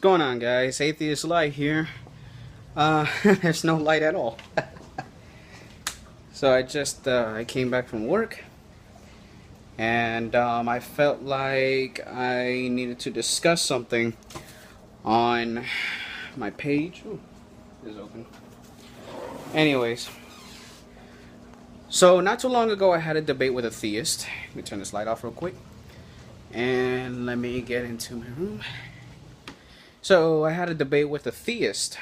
going on, guys? Atheist Light here. There's no light at all. So I came back from work, and I felt like I needed to discuss something on my page. Ooh, it is open. Anyways, so not too long ago I had a debate with a theist. Let me turn this light off real quick, and let me get into my room. So I had a debate with a theist,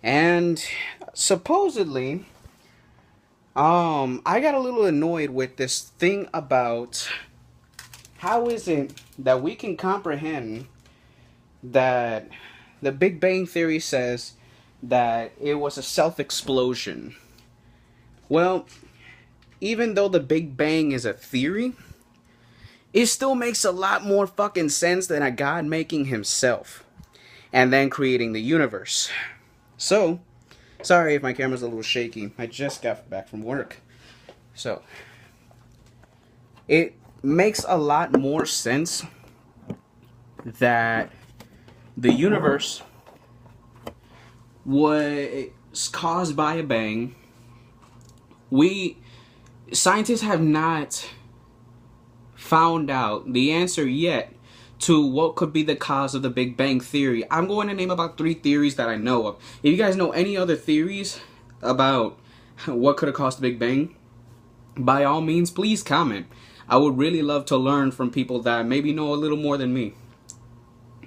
and supposedly, I got a little annoyed with this thing about how is it that we can comprehend that the Big Bang Theory says that it was a self-explosion. Well, even though the Big Bang is a theory, it still makes a lot more fucking sense than a God making himself and then creating the universe. So, sorry if my camera's a little shaky. I just got back from work. So, it makes a lot more sense that the universe was caused by a bang. Scientists have not found out the answer yet to what could be the cause of the Big Bang Theory. I'm going to name about 3 theories that I know of. If you guys know any other theories about what could have caused the Big Bang, by all means, please comment. I would really love to learn from people that maybe know a little more than me.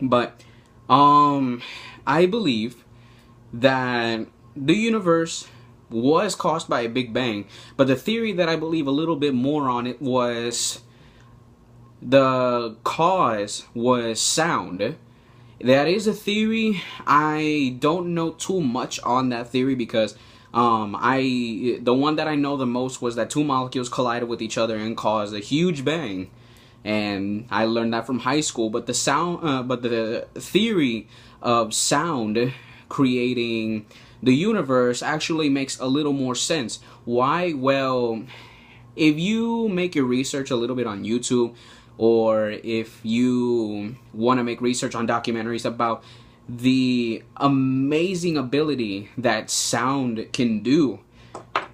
But, I believe that the universe was caused by a Big Bang. But the theory that I believe a little bit more on it was the cause was sound. That is a theory. I don't know too much on that theory because the one that I know the most was that 2 molecules collided with each other and caused a huge bang, and I learned that from high school. But the theory of sound creating the universe actually makes a little more sense. Why? Well, if you make your research a little bit on YouTube, or if you want to make research on documentaries about the amazing ability that sound can do,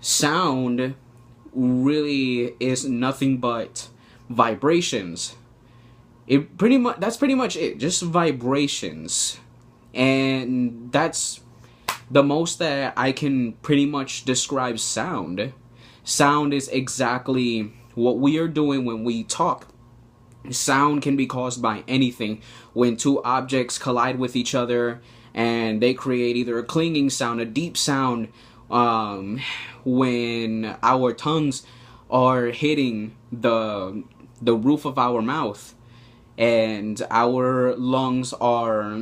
sound really is nothing but vibrations. That's pretty much it, just vibrations. And that's the most that I can pretty much describe sound. Sound is exactly what we are doing when we talk. Sound can be caused by anything. When 2 objects collide with each other and they create either a clanging sound, a deep sound, when our tongues are hitting the roof of our mouth and our lungs are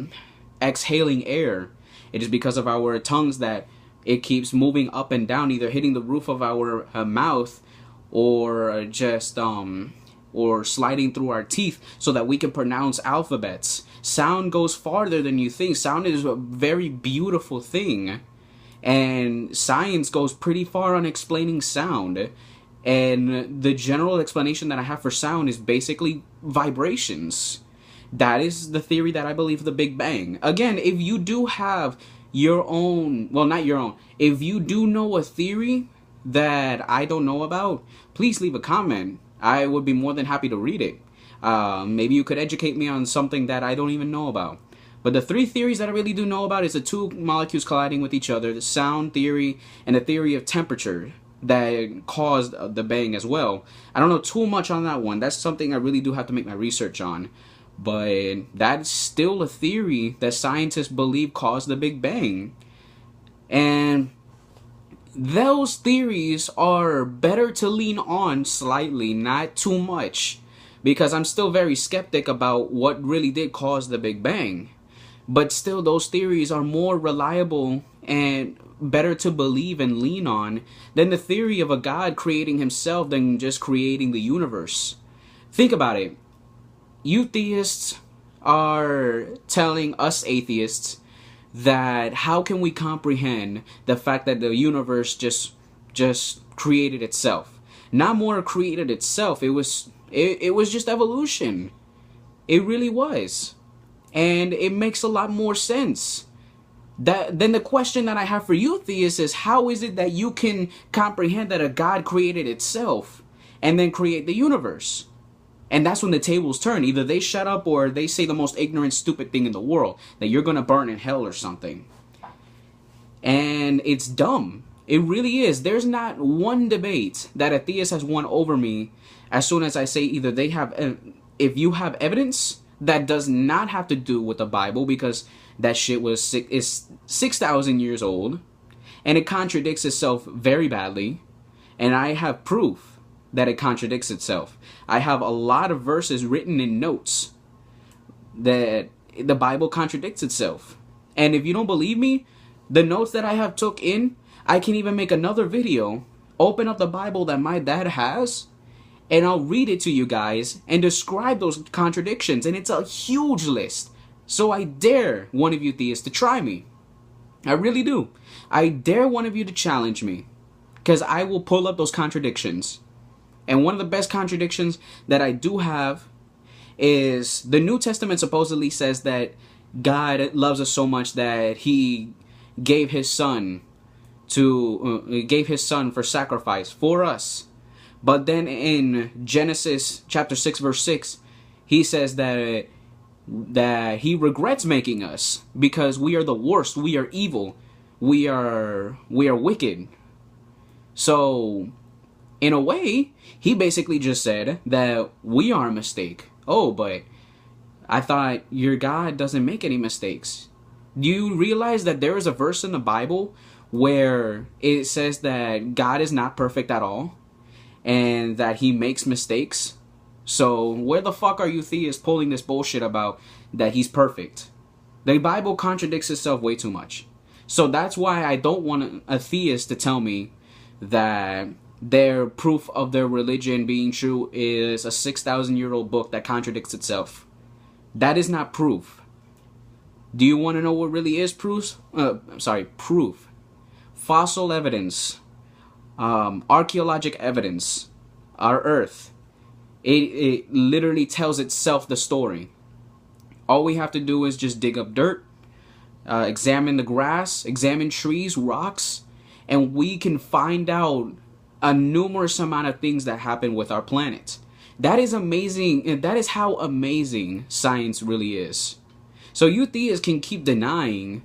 exhaling air, it is because of our tongues that it keeps moving up and down, either hitting the roof of our mouth or just or sliding through our teeth so that we can pronounce alphabets. Sound goes farther than you think. Sound is a very beautiful thing, and science goes pretty far on explaining sound. And the general explanation that I have for sound is basically vibrations. That is the theory that I believe the Big Bang. Again, if you do have your own, well, not your own, if you do know a theory that I don't know about, please leave a comment. I would be more than happy to read it. Maybe you could educate me on something that I don't even know about. But the 3 theories that I really do know about is the 2 molecules colliding with each other, the sound theory, and the theory of temperature that caused the bang as well. I don't know too much on that one. That's something I really do have to make my research on. But that's still a theory that scientists believe caused the Big Bang. And those theories are better to lean on slightly, not too much, because I'm still very skeptic about what really did cause the Big Bang. But still, those theories are more reliable and better to believe and lean on than the theory of a God creating himself than just creating the universe. Think about it. You theists are telling us atheists that how can we comprehend the fact that the universe just created itself? Namor created itself. It was just evolution. It really was. And it makes a lot more sense. Then the question that I have for you, theists, is how is it that you can comprehend that a God created itself and then create the universe? And that's when the tables turn. Either they shut up or they say the most ignorant, stupid thing in the world, that you're going to burn in hell or something. And it's dumb. It really is. There's not one debate that a theist has won over me as soon as I say either they have, if you have evidence that does not have to do with the Bible, because that shit is 6,000 years old and it contradicts itself very badly, and I have proof that it contradicts itself. I have a lot of verses written in notes that the Bible contradicts itself. And if you don't believe me, the notes that I have took in, I can even make another video, open up the Bible that my dad has, and I'll read it to you guys and describe those contradictions. And it's a huge list. So I dare one of you theists to try me. I really do. I dare one of you to challenge me, because I will pull up those contradictions. And one of the best contradictions that I do have is the New Testament supposedly says that God loves us so much that he gave his son for sacrifice for us. But then in Genesis chapter 6 verse 6, he says that he regrets making us because we are the worst, we are evil, we are wicked. So in a way, he basically just said that we are a mistake. Oh, but I thought your God doesn't make any mistakes. Do you realize that there is a verse in the Bible where it says that God is not perfect at all and that he makes mistakes? So where the fuck are you theists pulling this bullshit about that he's perfect? The Bible contradicts itself way too much. So that's why I don't want a theist to tell me that their proof of their religion being true is a 6,000-year-old book that contradicts itself. That is not proof. Do you want to know what really is proof? Proof. Fossil evidence, archaeologic evidence, our Earth. It literally tells itself the story. All we have to do is just dig up dirt, examine the grass, examine trees, rocks, and we can find out a numerous amount of things that happen with our planet. That is amazing. That is how amazing science really is. So you theists can keep denying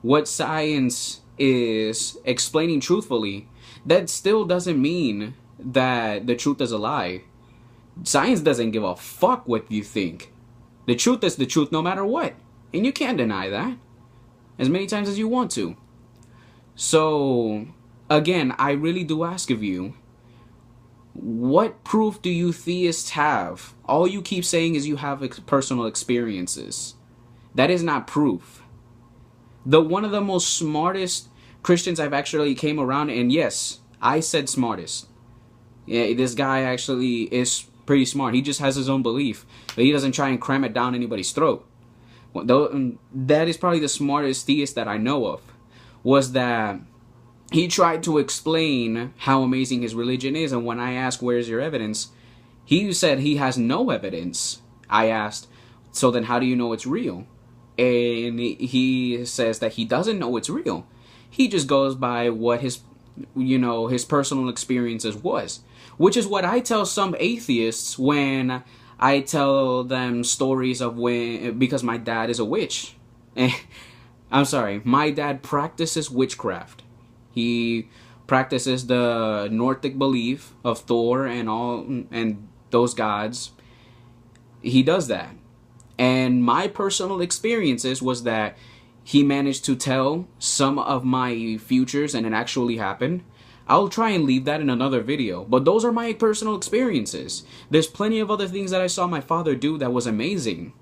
what science is explaining truthfully. That still doesn't mean that the truth is a lie. Science doesn't give a fuck what you think. The truth is the truth no matter what. And you can't deny that as many times as you want to. So again, I really do ask of you, what proof do you theists have? All you keep saying is you have personal experiences. That is not proof. One of the most smartest Christians I've actually came around, and yes, I said smartest. Yeah, this guy actually is pretty smart. He just has his own belief, but he doesn't try and cram it down anybody's throat. That is probably the smartest theist that I know of, was that he tried to explain how amazing his religion is, and when I asked, where's your evidence? He said he has no evidence. I asked, so then how do you know it's real? And he says that he doesn't know it's real. He just goes by what his personal experiences was. Which is what I tell some atheists when I tell them stories of because my dad is a witch. I'm sorry, my dad practices witchcraft. He practices the Nordic belief of Thor and those gods. He does that. And my personal experiences was that he managed to tell some of my futures and it actually happened. I'll try and leave that in another video, but those are my personal experiences. There's plenty of other things that I saw my father do that was amazing.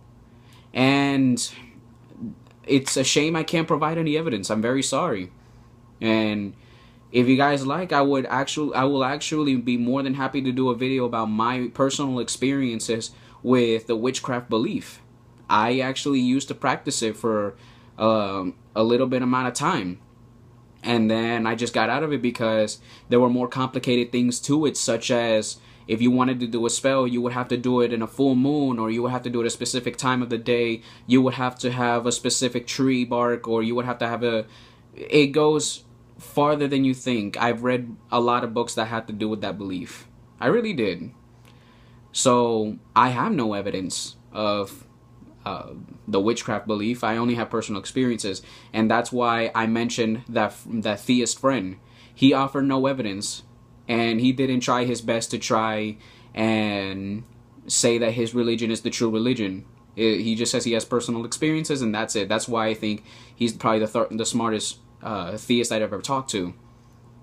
And it's a shame I can't provide any evidence. I'm very sorry. And if you guys like, I will actually be more than happy to do a video about my personal experiences with the witchcraft belief. I actually used to practice it for a little bit amount of time. And then I just got out of it because there were more complicated things to it, such as If you wanted to do a spell, you would have to do it in a full moon, or you would have to do it a specific time of the day. You would have to have a specific tree bark, or you would have to have a... It goes farther than you think. I've read a lot of books that had to do with that belief. I really did. So I have no evidence of the witchcraft belief. I only have personal experiences, and that's why I mentioned that theist friend. He offered no evidence, and he didn't try his best to try and say that his religion is the true religion. He just says he has personal experiences, and that's it. That's why I think he's probably the smartest theist I'd ever talked to.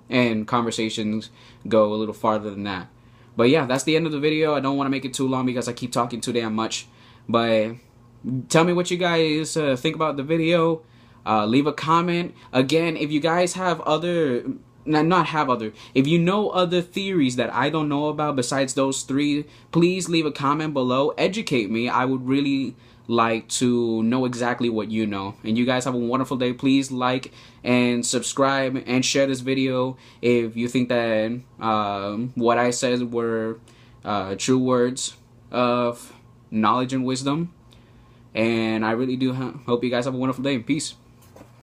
And conversations go a little farther than that. But yeah, that's the end of the video. I don't want to make it too long because I keep talking too damn much. But tell me what you guys think about the video. Leave a comment. Again, if you guys have other... If you know other theories that I don't know about besides those three, please leave a comment below. Educate me. I would really like to know exactly what you know. And you guys have a wonderful day. Please like and subscribe and share this video if you think that what I said were true words of knowledge and wisdom. And I really do hope you guys have a wonderful day. Peace.